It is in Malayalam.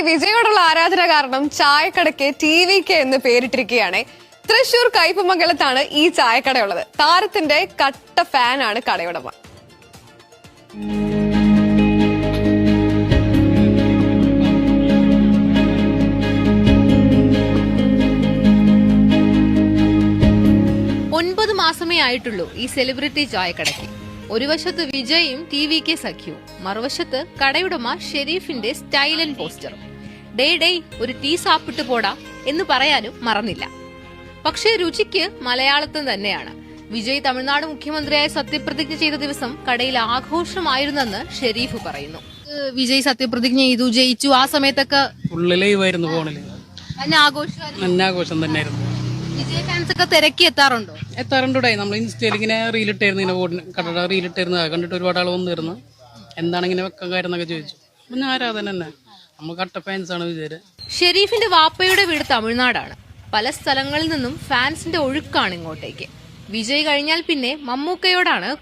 വിജയോടുള്ള ആരാധന കാരണം ചായക്കടയ്ക്ക് ടിവിക്ക് എന്ന് പേരിട്ടിരിക്കുകയാണ്. തൃശൂർ കയ്പമംഗലത്താണ് ഈ ചായക്കടയുള്ളത്. താരത്തിന്റെ കട്ട ഫാനാണ് കടയുടമ. ഒൻപത് മാസമേ ആയിട്ടുള്ളൂ ഈ സെലിബ്രിറ്റി ചായക്കടയ്ക്ക്. ഒരു വശത്ത് വിജയും ടിവിക്ക് സഖ്യവും, മറുവശത്ത് കടയുടമ ഷെരീഫിന്റെ സ്റ്റൈലൻ പോസ്റ്ററും. ഡേ ഒരു ടീ സാപ്പിട്ട് പോടാ എന്ന് പറയാനും മറന്നില്ല. പക്ഷേ രുചിക്ക് മലയാളത്തിൽ തന്നെയാണ്. വിജയ് തമിഴ്നാട് മുഖ്യമന്ത്രിയായി സത്യപ്രതിജ്ഞ ചെയ്ത ദിവസം കടയിൽ ആഘോഷമായിരുന്നെന്ന് ഷെരീഫ് പറയുന്നു. വിജയ് സത്യപ്രതിജ്ഞ ചെയ്തു, ജയിച്ചു. ആ സമയത്തൊക്കെ ലൈവായിരുന്നു ഫോണില്. ആഘോഷം തന്നെയായിരുന്നു. വിജയ് ഫാൻസ് ഒക്കെ തിരക്കി എത്താറുണ്ടോ? എത്താറുണ്ടേ. നമ്മൾ ഇൻസ്റ്റയിൽ ഇങ്ങനെ റീലിട്ടായിരുന്നു, ഇങ്ങനെ കടയുടെ റീലിട്ടായിരുന്നു. കണ്ടിട്ട് ഒരുപാട് ആൾ വന്നിരുന്നു. എന്താണ് ഇങ്ങനെ വെക്കാൻ കാര്യം എന്നൊക്കെ ചോദിച്ചു. പിന്നെ ആരാധന തന്നെ, നമ്മൾ കട്ട ഫാൻസാണ് വിജയ്. ഷെരീഫിന്റെ വാപ്പയുടെ വീട് തമിഴ്നാടാണ്. പല സ്ഥലങ്ങളിൽ നിന്നും ഫാൻസിന്റെ ഒഴുക്കാണ് ഇങ്ങോട്ടേക്ക്. വിജയ് കഴിഞ്ഞാൽ പിന്നെ മമ്മൂക്കയോടാണ്